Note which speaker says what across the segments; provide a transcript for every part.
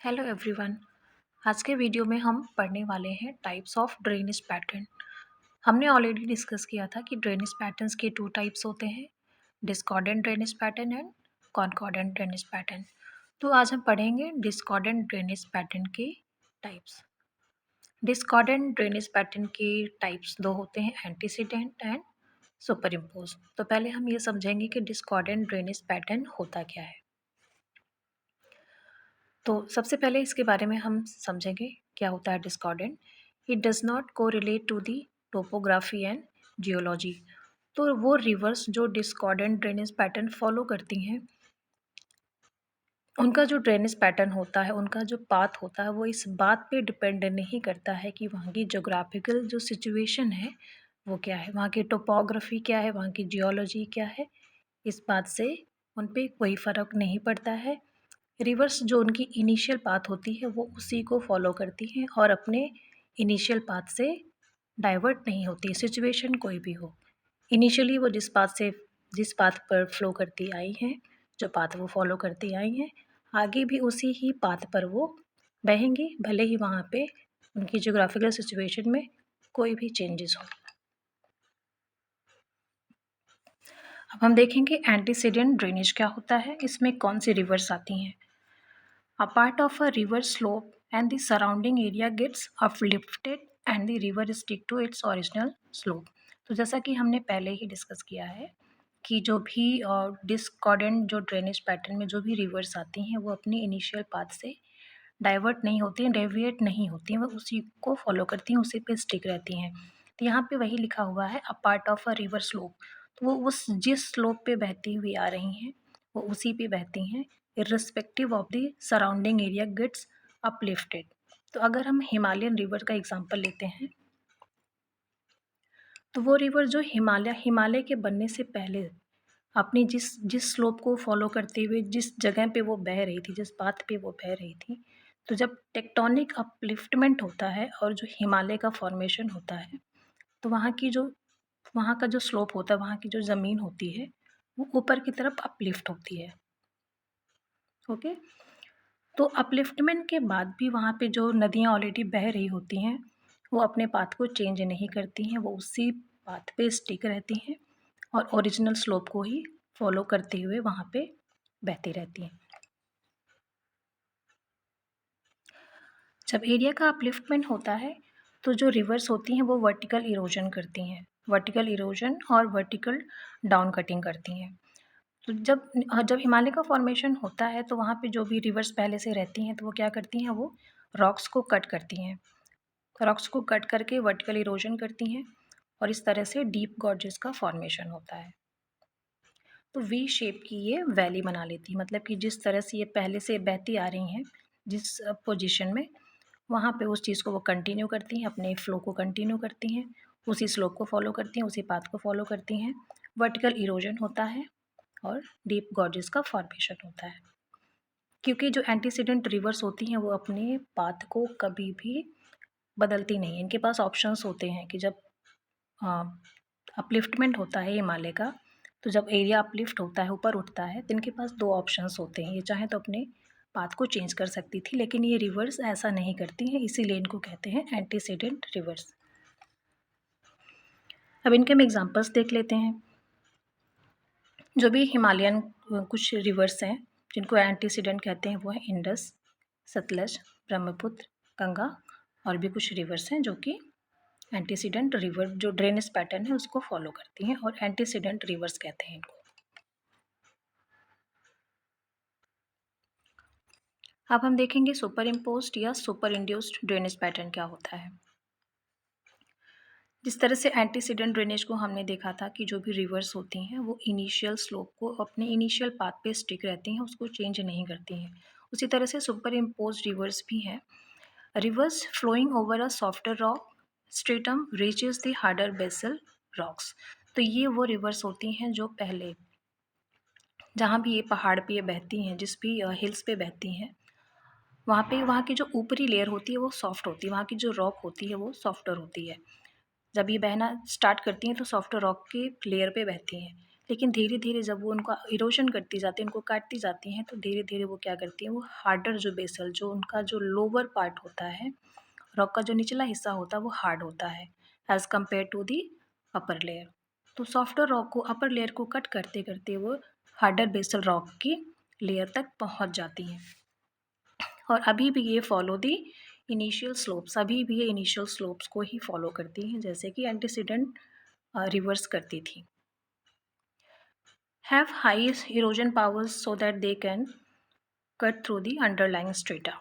Speaker 1: Hello everyone. आज के video में हम पढ़ने वाले हैं टाइप्स ऑफ ड्रेनेज पैटर्न। हमने ऑलरेडी डिस्कस किया था कि ड्रेनेज पैटर्न्स के टू टाइप्स होते हैं, discordant drainage pattern and concordant drainage pattern. तो आज हम पढ़ेंगे डिस्कॉर्डेंट ड्रेनेज पैटर्न के टाइप्स। डिस्कॉर्डेंट ड्रेनेज पैटर्न के टाइप्स दो होते हैं, एंटीसीडेंट एंड सुपर इम्पोज। तो पहले हम ये समझेंगे कि डिस्कॉर्डेंट ड्रेनेज पैटर्न होता क्या है। तो सबसे पहले इसके बारे में हम समझेंगे क्या होता है discordant. It does not correlate to the topography and geology. तो वो रिवर्स जो डिस्कॉर्डेंट ड्रेनेज पैटर्न फॉलो करती हैं, उनका जो ड्रेनेज पैटर्न होता है, उनका जो पाथ होता है, वो इस बात पे डिपेंड नहीं करता है कि वहाँ की जोग्राफिकल जो सिचुएशन है वो क्या है, वहाँ की टोपोग्राफी क्या है, वहाँ की जियोलॉजी क्या है। इस बात से उन पे कोई फ़र्क नहीं पड़ता है। रिवर्स जो उनकी इनिशियल पाथ होती है वो उसी को फॉलो करती हैं और अपने इनिशियल पाथ से डाइवर्ट नहीं होती, सिचुएशन कोई भी हो। इनिशियली वो जिस पाथ पर फ्लो करती आई हैं, जो पाथ वो फॉलो करती आई हैं, आगे भी उसी ही पाथ पर वो बहेंगी, भले ही वहाँ पे उनकी जोग्राफिकल सिचुएशन में कोई भी चेंजेस हो। अब हम देखेंगे एंटीसीडेंट ड्रेनेज क्या होता है, इसमें कौन सी रिवर्स आती हैं। A part of a river slope and the surrounding area gets uplifted and the river stick to its original slope। तो जैसा कि हमने पहले ही डिस्कस किया है कि जो भी डिस्कॉर्डेंट जो ड्रेनेज पैटर्न में जो भी रिवर्स आती हैं वो अपनी इनिशियल पाथ से डाइवर्ट नहीं होती हैं, डेविएट नहीं होती हैं, वो उसी को फॉलो करती हैं, उसी पे स्टिक रहती हैं। तो यहाँ पे वही लिखा हुआ है, a part of a river slope. तो वो उस जिस स्लोप पे बहती हुई आ रही हैं वो उसी पे बहती हैं, irrespective of the surrounding area gets uplifted. तो अगर हम हिमालयन रिवर का एग्जांपल लेते हैं, तो वो रिवर जो हिमालय के बनने से पहले अपनी जिस जिस स्लोप को फॉलो करते हुए जिस जगह पे वो बह रही थी, जिस पाथ पे वो बह रही थी, तो जब टेक्टोनिक अपलिफ्टमेंट होता है और जो हिमालय का फॉर्मेशन होता है, तो वहाँ का जो स्लोप होता है, वहाँ की जो ज़मीन होती है, वो ऊपर की तरफ अपलिफ्ट होती है। ओके। तो अपलिफ्टमेंट के बाद भी वहाँ पे जो नदियाँ ऑलरेडी बह रही होती हैं वो अपने पाथ को चेंज नहीं करती हैं, वो उसी पाथ पे स्टिक रहती हैं और ओरिजिनल स्लोप को ही फॉलो करते हुए वहाँ पे बहती रहती हैं। जब एरिया का अपलिफ्टमेंट होता है तो जो रिवर्स होती हैं वो वर्टिकल इरोजन करती हैं, वर्टिकल इरोजन और वर्टिकल डाउन कटिंग करती हैं। तो जब हिमालय का फॉर्मेशन होता है तो वहाँ पे जो भी रिवर्स पहले से रहती हैं तो वो क्या करती हैं, वो रॉक्स को कट करती हैं, रॉक्स को कट करके वर्टिकल इरोजन करती हैं और इस तरह से डीप गॉर्जेस का फॉर्मेशन होता है। तो वी शेप की ये वैली बना लेती है, मतलब कि जिस तरह से ये पहले से बहती आ रही हैं जिस पोजीशन में, वहाँ पे उस चीज़ को वो कंटिन्यू करती हैं, अपने फ्लो को कंटिन्यू करती हैं, उसी स्लोप को फॉलो करती हैं, उसी पाथ को फॉलो करती हैं। वर्टिकल इरोजन होता है और डीप गॉर्जेस का फॉर्मेशन होता है। क्योंकि जो एंटीसीडेंट रिवर्स होती हैं वो अपने पाथ को कभी भी बदलती नहीं हैं। इनके पास ऑप्शंस होते हैं कि जब अपलिफ्टमेंट होता है हिमालय का, तो जब एरिया अपलिफ्ट होता है, ऊपर उठता है, तो इनके पास दो ऑप्शंस होते हैं। ये चाहे तो अपने पाथ को चेंज कर सकती थी, लेकिन ये रिवर्स ऐसा नहीं करती हैं, इसीलिए इनको कहते हैं एंटीसीडेंट रिवर्स। अब इनके हम एग्जांपल्स देख लेते हैं। जो भी हिमालयन कुछ रिवर्स हैं जिनको एंटीसीडेंट कहते हैं वो है इंडस, सतलज, ब्रह्मपुत्र, गंगा, और भी कुछ रिवर्स हैं जो कि एंटीसीडेंट रिवर जो ड्रेनेज पैटर्न है उसको फॉलो करती हैं और एंटीसीडेंट रिवर्स कहते हैं इनको। अब हम देखेंगे सुपर इम्पोज्ड या सुपर इंड्यूस्ड ड्रेनेज पैटर्न क्या होता है। जिस तरह से एंटीसीडेंट ड्रेनेज को हमने देखा था कि जो भी रिवर्स होती हैं वो इनिशियल स्लोप को अपने इनिशियल पाथ पे स्टिक रहती हैं, उसको चेंज नहीं करती हैं। उसी तरह से सुपर इम्पोज्ड रिवर्स भी हैं। Rivers flowing over a softer rock stratum reaches the harder basal rocks. तो ये वो रिवर्स होती हैं जो पहले जहाँ भी ये पहाड़ पे ये बहती हैं, जिस भी हिल्स पे बहती हैं, वहाँ की जो ऊपरी लेयर होती है वो सॉफ्ट होती है, वहाँ की जो रॉक होती है वो सॉफ्टर होती है। जब ये बहना स्टार्ट करती हैं तो सॉफ्ट रॉक की लेयर पे बहती हैं, लेकिन धीरे-धीरे जब वो उनका इरोज़न करती जाती हैं, उनको काटती जाती हैं, तो धीरे-धीरे वो क्या करती हैं, वो हार्डर जो बेसल जो उनका जो लोअर पार्ट होता है, रॉक का जो निचला हिस्सा होता है वो हार्ड होता है as compare to the upper layer. तो सॉफ्टर रॉक को अपर लेयर को कट करते-करते वो हार्डर बेसल रॉक की लेयर तक पहुँच जाती हैं। और अभी भी ये फॉलो दी इनिशियल स्लोप्स, अभी भी ये इनिशियल स्लोप्स को ही फॉलो करती हैं, जैसे कि एंटीसीडेंट रिवर्स करती थी। Have high erosion powers so that they can cut through the underlying strata.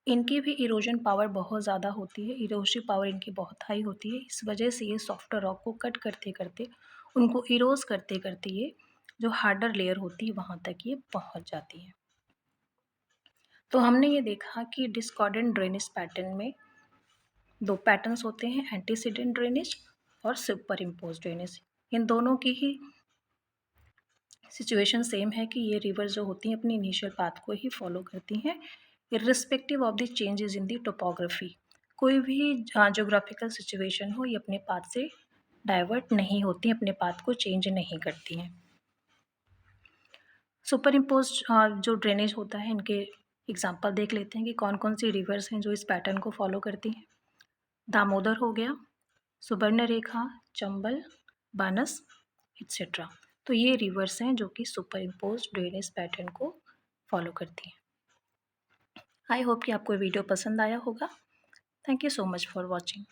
Speaker 1: इनकी भी इरोजन पावर बहुत ज़्यादा होती है, इरोसिव पावर इनकी बहुत हाई होती है, इस वजह से ये सॉफ्टर रॉक को कट करते-करते, उनको इरोज़ करते-करते ये जो हार्डर लेयर होती है वहाँ तक ये पहुँच जाती है। तो हमने ये देखा कि डिस्कॉर्डेंट ड्रेनेज पैटर्न में 2 पैटर्न्स होते हैं, एंटीसीडेंट ड्रेनेज और सुपर इम्पोज्ड ड्रेनेज। इन दोनों की ही सिचुएशन सेम है कि ये रिवर्स जो होती हैं अपनी इनिशियल पाथ को ही फॉलो करती हैं irrespective of the changes in the topography. कोई भी ज्योग्राफिकल सिचुएशन हो ये अपने पाथ से डाइवर्ट नहीं होती, अपने पाथ को चेंज नहीं करती हैं। सुपर इम्पोज जो ड्रेनेज होता है इनके एग्जाम्पल देख लेते हैं कि कौन कौन सी रिवर्स हैं जो इस पैटर्न को फॉलो करती हैं। दामोदर हो गया, सुवर्णरेखा, चंबल, बानस एट्सेट्रा। तो ये रिवर्स हैं जो कि सुपर इम्पोज ड्रेनेज पैटर्न को फॉलो करती हैं। आई होप कि आपको वीडियो पसंद आया होगा। Thank you so much for watching.